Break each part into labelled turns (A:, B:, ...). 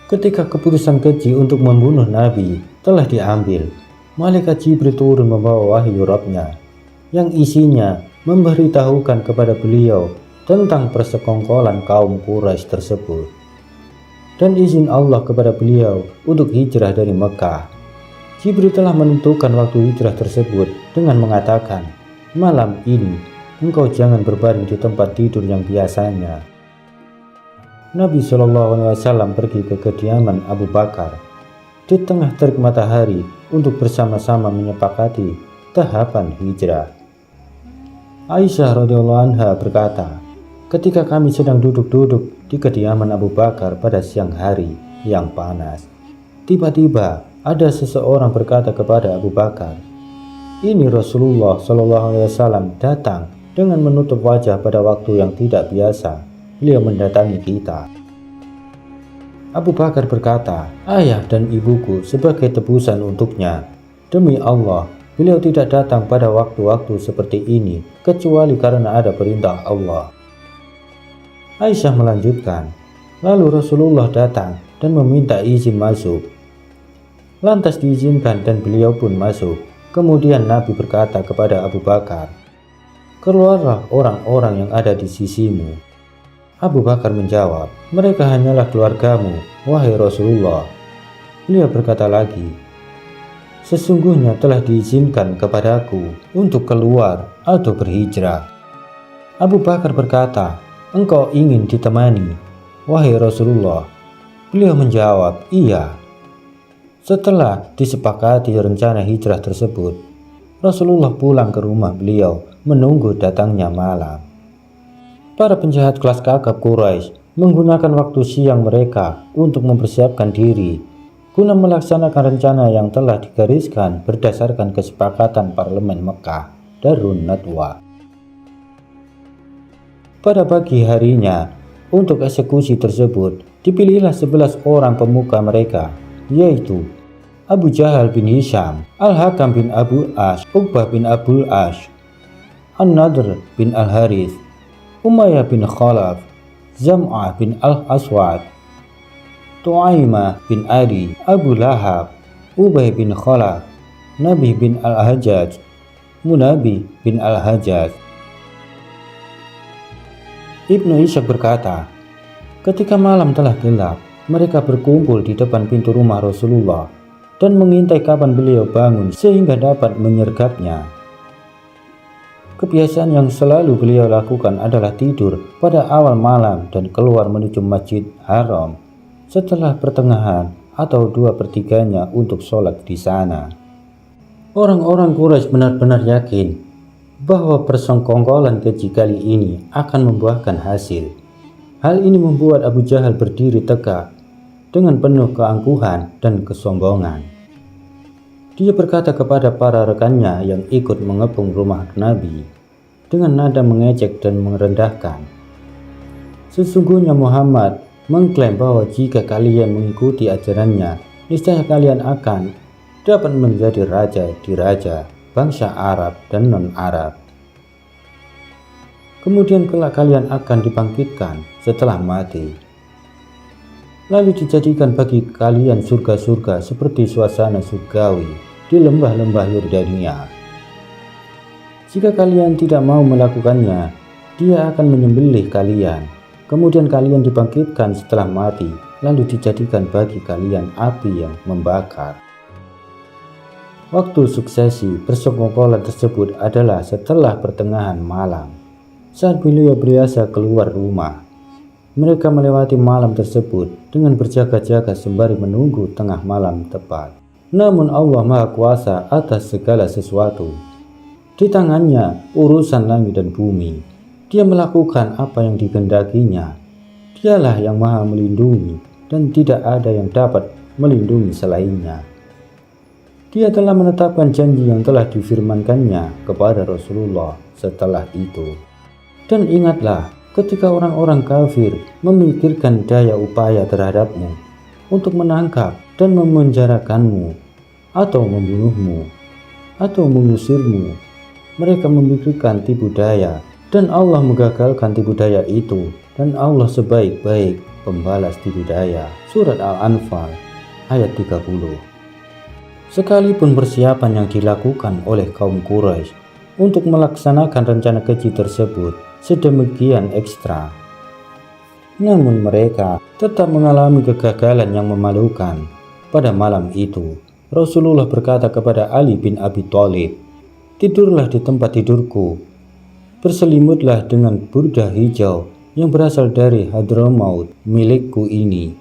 A: Ketika keputusan keji untuk membunuh Nabi telah diambil, Malaikat Jibril turun membawa wahyu Rabb-Nya yang isinya memberitahukan kepada beliau tentang persekongkolan kaum Quraisy tersebut dan izin Allah kepada beliau untuk hijrah dari Mekah. Jibril telah menentukan waktu hijrah tersebut dengan mengatakan, "Malam ini engkau jangan berbaring di tempat tidur yang biasanya." Nabi SAW pergi ke kediaman Abu Bakar di tengah terik matahari untuk bersama-sama menyepakati tahapan hijrah. Aisyah radhiyallahu anha berkata, ketika kami sedang duduk-duduk di kediaman Abu Bakar pada siang hari yang panas, tiba-tiba ada seseorang berkata kepada Abu Bakar, "Ini Rasulullah SAW datang dengan menutup wajah pada waktu yang tidak biasa. Beliau mendatangi kita." Abu Bakar berkata, "Ayah dan ibuku sebagai tebusan untuknya. Demi Allah, beliau tidak datang pada waktu-waktu seperti ini kecuali karena ada perintah Allah." Aisyah melanjutkan, lalu Rasulullah datang dan meminta izin masuk. Lantas diizinkan dan beliau pun masuk. Kemudian Nabi berkata kepada Abu Bakar, "Keluarlah orang-orang yang ada di sisimu." Abu Bakar menjawab, "Mereka hanyalah keluargamu, wahai Rasulullah." Beliau berkata lagi, "Sesungguhnya telah diizinkan kepadaku untuk keluar atau berhijrah." Abu Bakar berkata, "Engkau ingin ditemani, wahai Rasulullah?" Beliau menjawab, "Iya." Setelah disepakati rencana hijrah tersebut, Rasulullah pulang ke rumah beliau menunggu datangnya malam. Para penjahat kelas kakap Quraisy menggunakan waktu siang mereka untuk mempersiapkan diri guna melaksanakan rencana yang telah digariskan berdasarkan kesepakatan parlemen Mekah Darun Nadwa. Pada pagi harinya, untuk eksekusi tersebut dipilihlah 11 orang pemuka mereka, yaitu Abu Jahal bin Hisham, Al-Hakam bin Abu Ash, Uqbah bin Abdul Ash, An-Nadr bin Al-Harith, Umayyah bin Khalaf, Zam'ah bin Al-Aswad, Tu'aimah bin Adi, Abu Lahab, Ubay bin Khalaf, Nabi bin Al-Hajjaj, Munabi bin Al-Hajjaj. Ibnu Ishaq berkata, ketika malam telah gelap, mereka berkumpul di depan pintu rumah Rasulullah dan mengintai kapan beliau bangun sehingga dapat menyergapnya. Kebiasaan yang selalu beliau lakukan adalah tidur pada awal malam dan keluar menuju Masjid Haram setelah pertengahan atau 2/3-nya untuk sholat di sana. Orang-orang Quraisy benar-benar yakin bahwa persekongkolan keji kali ini akan membuahkan hasil. Hal ini membuat Abu Jahal berdiri tegak dengan penuh keangkuhan dan kesombongan. Dia berkata kepada para rekannya yang ikut mengepung rumah Nabi dengan nada mengejek dan merendahkan, "Sesungguhnya Muhammad mengklaim bahwa jika kalian mengikuti ajarannya, niscaya kalian akan dapat menjadi raja di raja, bangsa Arab dan non-Arab. Kemudian kelak kalian akan dibangkitkan setelah mati. Lalu dijadikan bagi kalian surga-surga seperti suasana surgawi di lembah-lembah Yordania. Jika kalian tidak mau melakukannya, dia akan menyembelih kalian. Kemudian kalian dibangkitkan setelah mati, lalu dijadikan bagi kalian api yang membakar." Waktu suksesi persekongkolan tersebut adalah setelah pertengahan malam, saat beliau biasa keluar rumah. Mereka melewati malam tersebut dengan berjaga-jaga sembari menunggu tengah malam tepat. Namun Allah Maha Kuasa atas segala sesuatu. Di tangannya urusan langit dan bumi. Dia melakukan apa yang dikehendakinya. Dialah yang Maha melindungi dan tidak ada yang dapat melindungi selainnya. Dia telah menetapkan janji yang telah difirmankannya kepada Rasulullah setelah itu. Dan ingatlah, ketika orang-orang kafir memikirkan daya upaya terhadapmu untuk menangkap dan memenjarakanmu atau membunuhmu atau mengusirmu, mereka memikirkan tipu daya Dan Allah menggagalkan tipu daya itu, dan Allah sebaik-baik pembalas tipu daya. Surat Al-Anfal ayat 30. Sekalipun persiapan yang dilakukan oleh kaum Quraisy untuk melaksanakan rencana keji tersebut sedemikian ekstra, namun mereka tetap mengalami kegagalan yang memalukan. Pada malam itu, Rasulullah berkata kepada Ali bin Abi Thalib, "Tidurlah di tempat tidurku, berselimutlah dengan burdah hijau yang berasal dari Hadramaut milikku ini.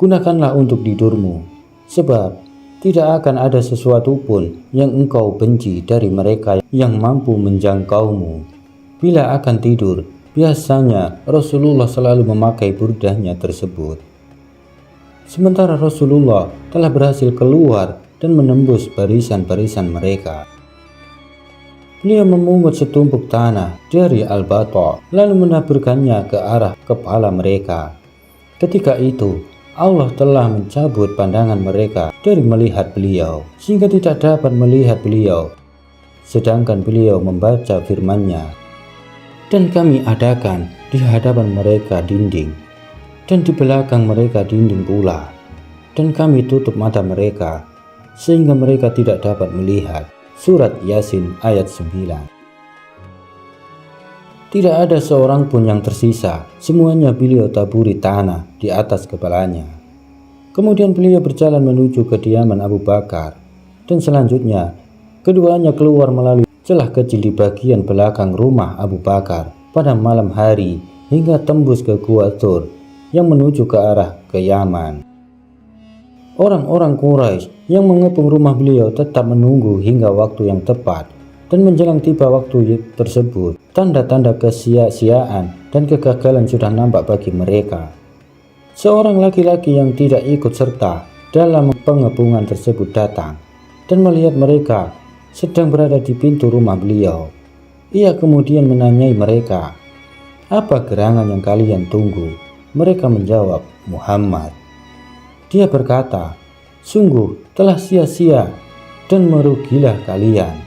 A: Gunakanlah untuk tidurmu, sebab tidak akan ada sesuatu pun yang engkau benci dari mereka yang mampu menjangkaumu." Bila akan tidur, biasanya Rasulullah selalu memakai burdahnya tersebut. Sementara Rasulullah telah berhasil keluar dan menembus barisan-barisan mereka. Beliau memungut setumpuk tanah dari Al-Bata lalu menaburkannya ke arah kepala mereka. Ketika itu, Allah telah mencabut pandangan mereka dari melihat beliau, sehingga tidak dapat melihat beliau, sedangkan beliau membaca firman-Nya. Dan kami adakan di hadapan mereka dinding, dan di belakang mereka dinding pula, dan kami tutup mata mereka, sehingga mereka tidak dapat melihat. Surat Yasin ayat 9. Tidak ada seorang pun yang tersisa, semuanya beliau taburi tanah di atas kepalanya. Kemudian beliau berjalan menuju kediaman Abu Bakar, dan selanjutnya keduanya keluar melalui celah kecil di bagian belakang rumah Abu Bakar pada malam hari hingga tembus ke Gua Thur yang menuju ke arah ke Yaman. Orang-orang Quraisy yang mengepung rumah beliau tetap menunggu hingga waktu yang tepat, dan menjelang tiba waktu tersebut, tanda-tanda kesia-siaan dan kegagalan sudah nampak bagi mereka. Seorang laki-laki yang tidak ikut serta dalam pengepungan tersebut datang dan melihat mereka sedang berada di pintu rumah beliau. Ia kemudian menanyai mereka, "Apa gerangan yang kalian tunggu?" Mereka menjawab, "Muhammad." Dia berkata, "Sungguh telah sia-sia dan merugilah kalian.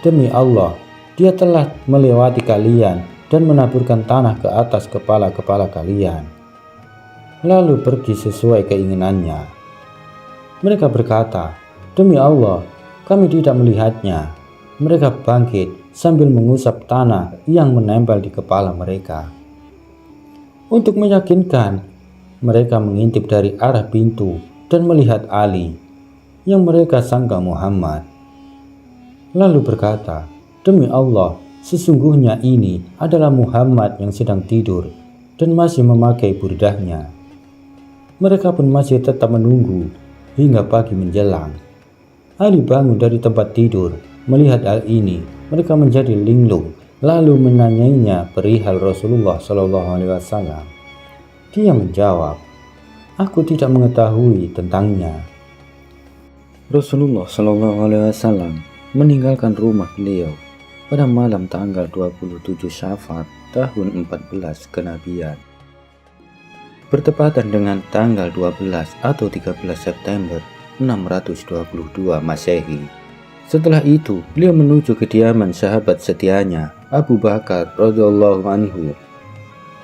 A: Demi Allah, dia telah melewati kalian dan menaburkan tanah ke atas kepala-kepala kalian, lalu pergi sesuai keinginannya." Mereka berkata, "Demi Allah, kami tidak melihatnya." Mereka bangkit sambil mengusap tanah yang menempel di kepala mereka. Untuk meyakinkan, mereka mengintip dari arah pintu dan melihat Ali, yang mereka sangka Muhammad. Lalu berkata, "Demi Allah, sesungguhnya ini adalah Muhammad yang sedang tidur dan masih memakai burdahnya." Mereka pun masih tetap menunggu hingga pagi menjelang. Ali bangun dari tempat tidur, melihat hal ini, mereka menjadi linglung, lalu menanyainya perihal Rasulullah SAW. Dia menjawab, "Aku tidak mengetahui tentangnya." Rasulullah SAW meninggalkan rumah beliau pada malam tanggal 27 Syafar tahun 14 kenabian, bertepatan dengan tanggal 12 atau 13 September 622 Masehi. Setelah itu, beliau menuju kediaman sahabat setianya Abu Bakar radhiyallahu anhu,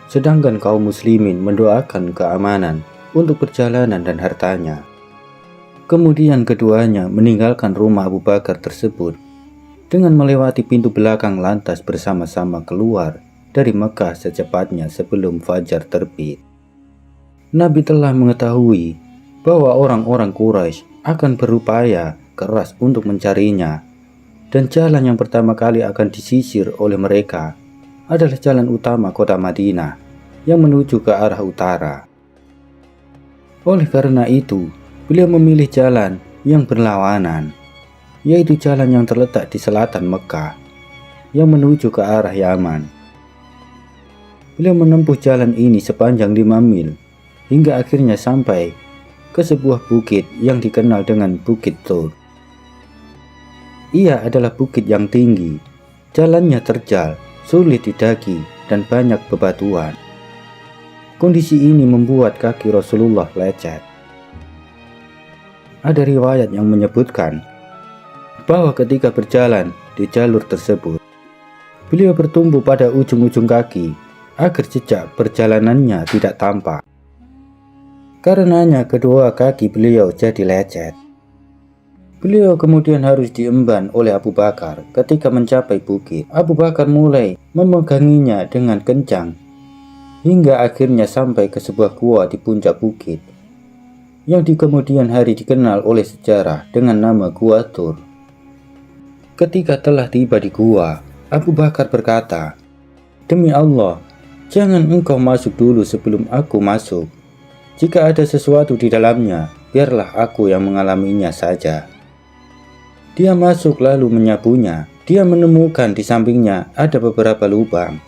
A: sedangkan kaum muslimin mendoakan keamanan untuk perjalanan dan hartanya. Kemudian keduanya meninggalkan rumah Abu Bakar tersebut dengan melewati pintu belakang, lantas bersama-sama keluar dari Mekah secepatnya sebelum fajar terbit. Nabi telah mengetahui bahwa orang-orang Quraisy akan berupaya keras untuk mencarinya, dan jalan yang pertama kali akan disisir oleh mereka adalah jalan utama kota Madinah yang menuju ke arah utara. Oleh karena itu, beliau memilih jalan yang berlawanan, yaitu jalan yang terletak di selatan Mekah yang menuju ke arah Yaman. Beliau menempuh jalan ini sepanjang 5 mil hingga akhirnya sampai ke sebuah bukit yang dikenal dengan Bukit Thur. Ia adalah bukit yang tinggi, jalannya terjal, sulit didaki, dan banyak bebatuan. Kondisi ini membuat kaki Rasulullah lecet. Ada riwayat yang menyebutkan bahwa ketika berjalan di jalur tersebut, Beliau bertumbuh pada ujung-ujung kaki agar jejak perjalanannya tidak tampak. Karenanya kedua kaki beliau jadi lecet. Beliau kemudian harus diemban oleh Abu Bakar. Ketika mencapai bukit, Abu Bakar mulai memeganginya dengan kencang hingga akhirnya sampai ke sebuah gua di puncak bukit yang di kemudian hari dikenal oleh sejarah dengan nama Gua Tur. Ketika telah tiba di gua, Abu Bakar berkata, "Demi Allah, jangan engkau masuk dulu sebelum aku masuk. Jika ada sesuatu di dalamnya, biarlah aku yang mengalaminya saja." Dia masuk lalu menyapunya. Dia menemukan di sampingnya ada beberapa lubang.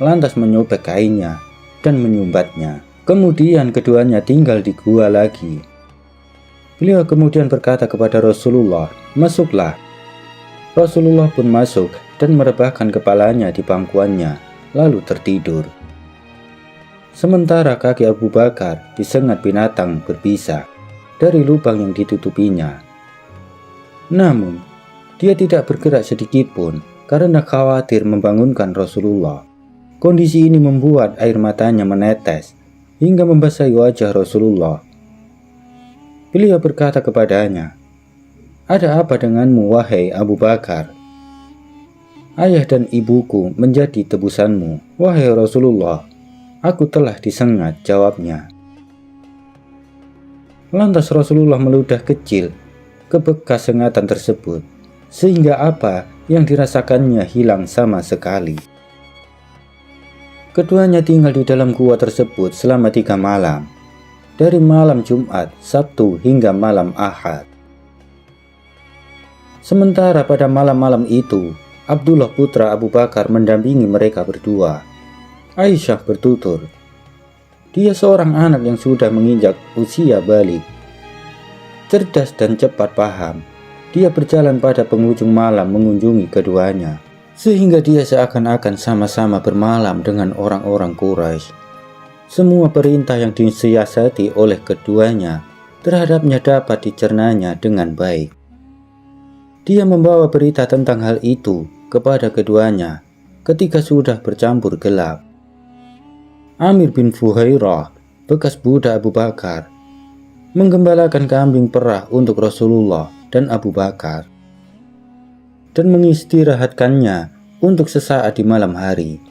A: Lantas menyobek kainnya dan menyumbatnya. Kemudian keduanya tinggal di gua lagi. Beliau kemudian berkata kepada Rasulullah, "Masuklah." Rasulullah pun masuk dan merebahkan kepalanya di pangkuannya, lalu tertidur. Sementara kaki Abu Bakar disengat binatang berbisa dari lubang yang ditutupinya. Namun, dia tidak bergerak sedikit pun karena khawatir membangunkan Rasulullah. Kondisi ini membuat air matanya menetes hingga membasahi wajah Rasulullah. Beliau berkata kepadanya, "Ada apa denganmu, wahai Abu Bakar?" "Ayah dan ibuku menjadi tebusanmu, wahai Rasulullah. Aku telah disengat," jawabnya. Lantas Rasulullah meludah kecil ke bekas sengatan tersebut, sehingga apa yang dirasakannya hilang sama sekali. Keduanya tinggal di dalam gua tersebut selama 3 malam, dari malam Jumat, Sabtu hingga malam Ahad. Sementara pada malam-malam itu, Abdullah putra Abu Bakar mendampingi mereka berdua. Aisyah bertutur, dia seorang anak yang sudah menginjak usia balik. Cerdas dan cepat paham, dia berjalan pada penghujung malam mengunjungi keduanya, sehingga dia seakan-akan sama-sama bermalam dengan orang-orang Quraisy. Semua perintah yang disiasati oleh keduanya terhadapnya dapat dicernanya dengan baik. Dia membawa berita tentang hal itu kepada keduanya ketika sudah bercampur gelap. Amir bin Fuhairah, bekas budak Abu Bakar, menggembalakan kambing perah untuk Rasulullah dan Abu Bakar dan mengistirahatkannya untuk sesaat di malam hari,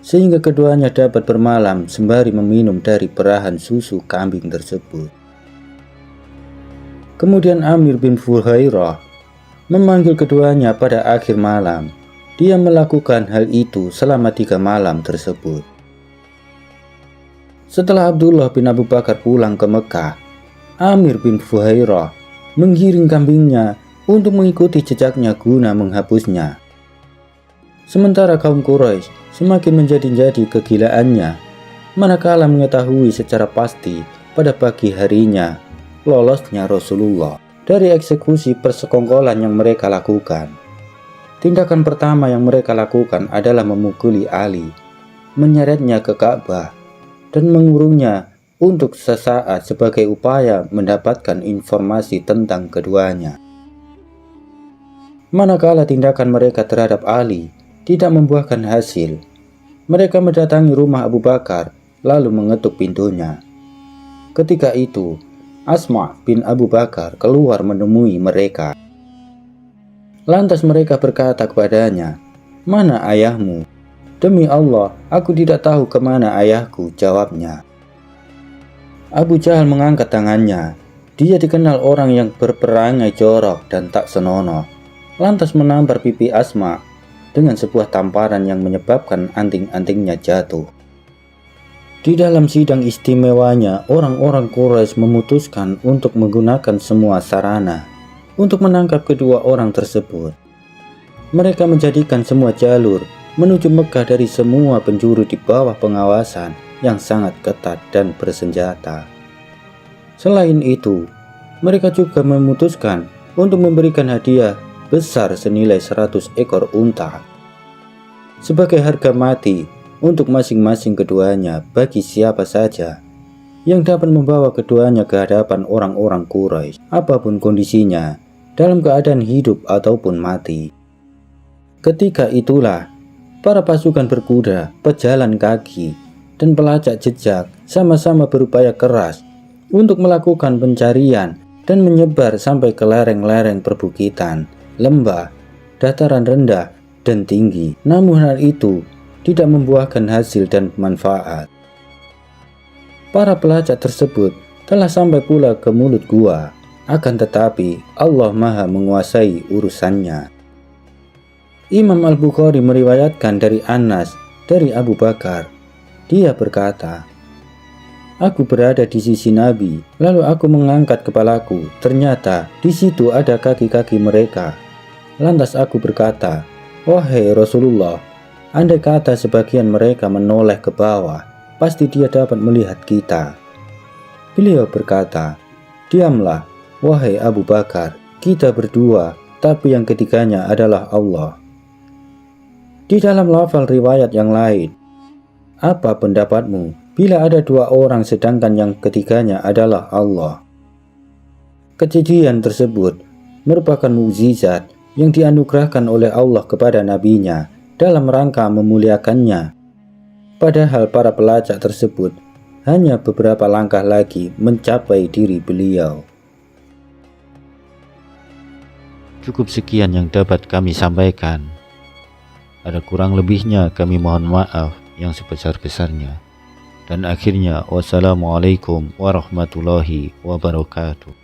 A: sehingga keduanya dapat bermalam sembari meminum dari perahan susu kambing tersebut. Kemudian Amir bin Fuhairah memanggil keduanya pada akhir malam. Dia melakukan hal itu selama 3 malam tersebut. Setelah Abdullah bin Abu Bakar pulang ke Mekah, Amir bin Fuhairah menggiring kambingnya untuk mengikuti jejaknya guna menghapusnya. Sementara kaum Quraisy semakin menjadi-jadi kegilaannya manakala mengetahui secara pasti pada pagi harinya lolosnya Rasulullah dari eksekusi persekongkolan yang mereka lakukan. Tindakan pertama yang mereka lakukan adalah memukuli Ali, menyeretnya ke Ka'bah, dan mengurungnya untuk sesaat sebagai upaya mendapatkan informasi tentang keduanya. Manakala tindakan mereka terhadap Ali tidak membuahkan hasil, mereka mendatangi rumah Abu Bakar lalu mengetuk pintunya. Ketika itu, Asma bin Abu Bakar keluar menemui mereka. Lantas mereka berkata kepadanya, "Mana ayahmu?" "Demi Allah, aku tidak tahu kemana ayahku," jawabnya. Abu Jahal mengangkat tangannya. Dia dikenal orang yang berperangai jorok dan tak senonoh. Lantas menampar pipi Asma dengan sebuah tamparan yang menyebabkan anting-antingnya jatuh. Di dalam sidang istimewanya, orang-orang Quraisy memutuskan untuk menggunakan semua sarana untuk menangkap kedua orang tersebut. Mereka menjadikan semua jalur menuju Mekah dari semua penjuru di bawah pengawasan yang sangat ketat dan bersenjata. Selain itu, mereka juga memutuskan untuk memberikan hadiah besar senilai 100 ekor unta sebagai harga mati untuk masing-masing keduanya bagi siapa saja yang dapat membawa keduanya ke hadapan orang-orang Quraisy, apapun kondisinya, dalam keadaan hidup ataupun mati. Ketika itulah Para pasukan berkuda, pejalan kaki, dan pelacak jejak sama-sama berupaya keras untuk melakukan pencarian dan menyebar sampai ke lereng-lereng perbukitan, lembah, dataran rendah, dan tinggi. Namun hal itu tidak membuahkan hasil dan manfaat. Para pelacak tersebut telah sampai pula ke mulut gua, akan tetapi Allah Maha menguasai urusannya. Imam Al-Bukhari meriwayatkan dari Anas dari Abu Bakar. Dia berkata, "Aku berada di sisi Nabi, lalu aku mengangkat kepalaku. Ternyata di situ ada kaki-kaki mereka. Lantas aku berkata, 'Wahai Rasulullah, andai kata sebagian mereka menoleh ke bawah, pasti dia dapat melihat kita.' Beliau berkata, 'Diamlah, wahai Abu Bakar, kita berdua, tapi yang ketiganya adalah Allah.'" Di dalam lafal riwayat yang lain, "Apa pendapatmu bila ada dua orang sedangkan yang ketiganya adalah Allah?" Kejadian tersebut merupakan mukjizat yang dianugerahkan oleh Allah kepada nabinya dalam rangka memuliakannya. Padahal para pelacak tersebut hanya beberapa langkah lagi mencapai diri beliau.
B: Cukup sekian yang dapat kami sampaikan. Ada kurang lebihnya kami mohon maaf yang sebesar-besarnya. Dan akhirnya, wassalamualaikum warahmatullahi wabarakatuh.